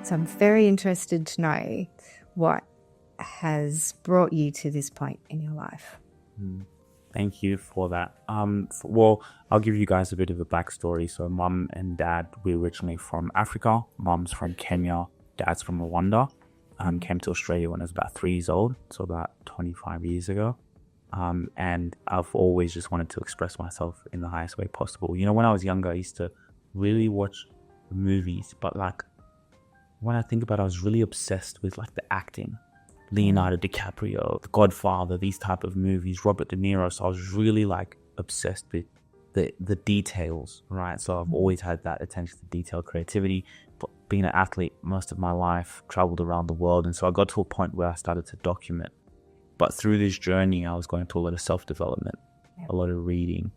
So I'm very interested to know what has brought you to this point in your life. Thank you for that. Well, I'll give you guys a bit of a backstory. So mum and dad, we're originally from Africa. Mum's from Kenya, dad's from Rwanda. Came to Australia when I was about 3 years old, so about 25 years ago. And I've always just wanted to express myself in the highest way possible. You know, when I was younger, I used to really watch movies, but like when I think about it, I was really obsessed with like the acting. Leonardo DiCaprio, The Godfather, these type of movies, Robert De Niro. So I was really like obsessed with the details, right? So I've always had that attention to detail, creativity. But being an athlete most of my life, traveled around the world. And so I got to a point where I started to document. But through this journey, I was going through a lot of self-development, a lot of reading.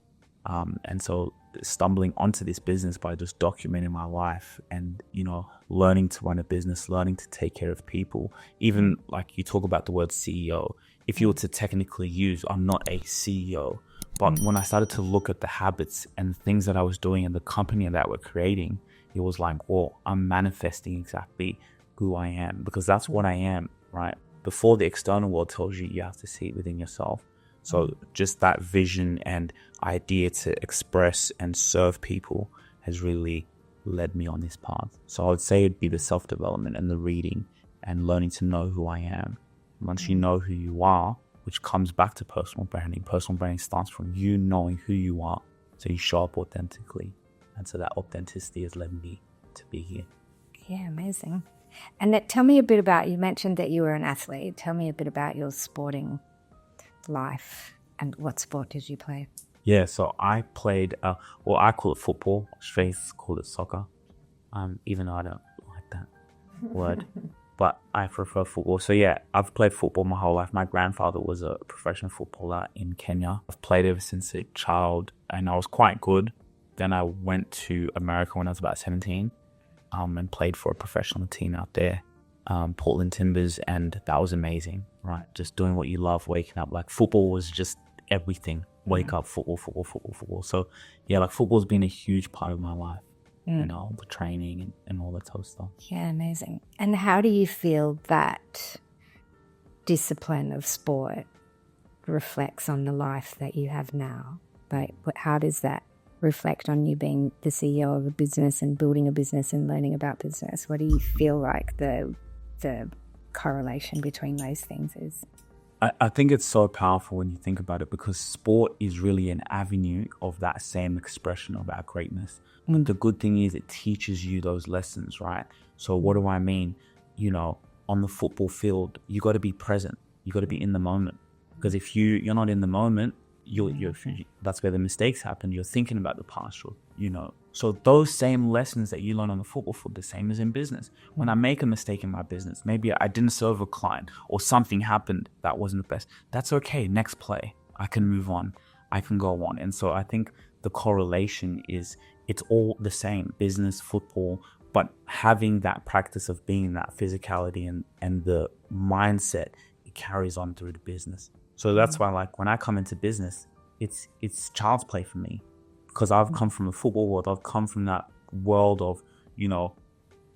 And so stumbling onto this business by just documenting my life and, you know, learning to run a business, learning to take care of people. Even like you talk about the word CEO, if you were to technically use, I'm not a CEO, but when I started to look at the habits and things that I was doing in the company that we're creating, it was like, whoa, I'm manifesting exactly who I am, because that's what I am, right? Before the external world tells you, you have to see it within yourself. So just that vision and idea to express and serve people has really led me on this path. So I would say it'd be the self-development and the reading and learning to know who I am. Once you know who you are, which comes back to personal branding starts from you knowing who you are, so you show up authentically. And so that authenticity has led me to be here. Yeah, amazing. And tell me a bit about, you mentioned that you were an athlete. Tell me a bit about your sporting life and what sport did you play? Yeah, so I played, I call it football. Australians call it soccer, even though I don't like that word, but I prefer football. So yeah, I've played football my whole life. My grandfather was a professional footballer in Kenya. I've played ever since a child and I was quite good. Then I went to America when I was about 17 and played for a professional team out there, Portland Timbers, and that was amazing, right? Just doing what you love, waking up. Like football was just everything. Wake up, football. So yeah, like football's been a huge part of my life, you know, the training and all that sort of stuff. Yeah, amazing. And how do you feel that discipline of sport reflects on the life that you have now? Like, how does that reflect on you being the CEO of a business and building a business and learning about business? What do you feel like the correlation between those things is? I think it's so powerful when you think about it, because sport is really an avenue of that same expression of our greatness. And the good thing is it teaches you those lessons, right? So what do I mean? You know, on the football field, you got to be present. You got to be in the moment. Because if you're not in the moment, you're that's where the mistakes happen. You're thinking about the past, you know. So those same lessons that you learn on the football field, the same as in business. When I make a mistake in my business, maybe I didn't serve a client or something happened that wasn't the best. That's okay. Next play, I can move on. I can go on. And so I think the correlation is it's all the same, business, football, but having that practice of being that physicality and the mindset, it carries on through the business. So that's why, like, when I come into business, it's child's play for me, because I've come from the football world. I've come from that world of, you know,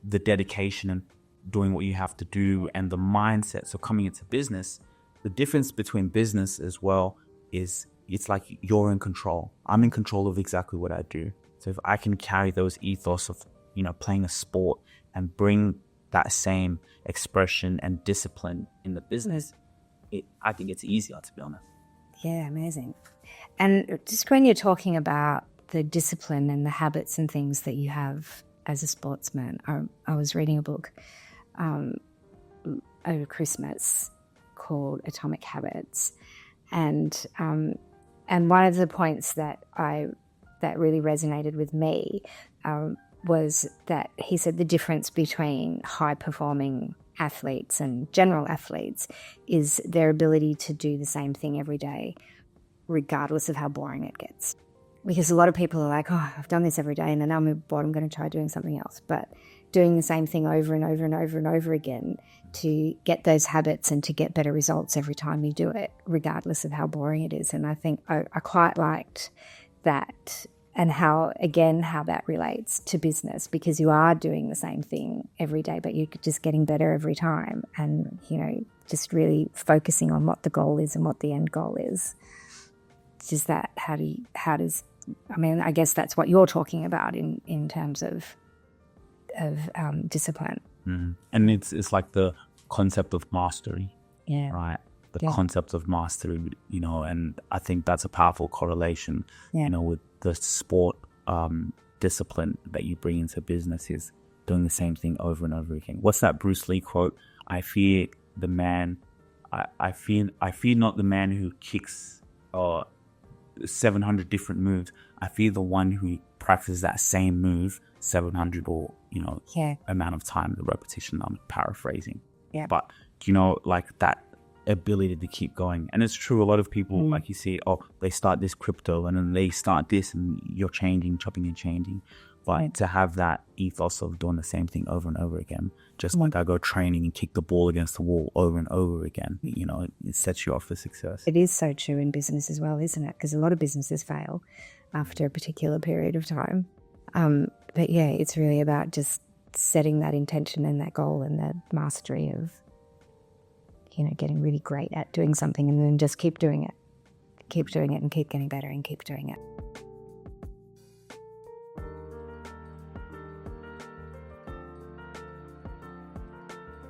the dedication and doing what you have to do and the mindset. So coming into business, the difference between business as well is it's like you're in control. I'm in control of exactly what I do. So if I can carry those ethos of, you know, playing a sport and bring that same expression and discipline in the business, I think it's easier, to be honest. Yeah, amazing. And just when you're talking about the discipline and the habits and things that you have as a sportsman, I was reading a book over Christmas called Atomic Habits, and one of the points that really resonated with me was that he said the difference between high-performing athletes and general athletes is their ability to do the same thing every day, regardless of how boring it gets. Because a lot of people are like, oh, I've done this every day and then I'm bored, I'm going to try doing something else. But doing the same thing over and over and over and over again to get those habits and to get better results every time you do it, regardless of how boring it is. And I think I quite liked that how that relates to business, because you are doing the same thing every day, but you're just getting better every time, and just really focusing on what the goal is and what the end goal is. Is that I guess that's what you're talking about in terms of discipline. And it's like the concept of mastery, yeah, right? The concept of mastery, and I think that's a powerful correlation, with the sport discipline that you bring into business is doing the same thing over and over again. What's that Bruce Lee quote? I fear the man. I fear not the man who kicks 700 different moves. I fear the one who practices that same move 700 or amount of time, the repetition. I'm paraphrasing. Yeah. But like that ability to keep going. And it's true, a lot of people, like you see, they start this crypto and then they start this, and you're changing, chopping and changing. But to have that ethos of doing the same thing over and over again, just like I go training and kick the ball against the wall over and over again, it sets you up for success. It is so true in business as well, isn't it? Because a lot of businesses fail after a particular period of time. But yeah, it's really about just setting that intention and that goal and the mastery of getting really great at doing something, and then just keep doing it and keep getting better and keep doing it.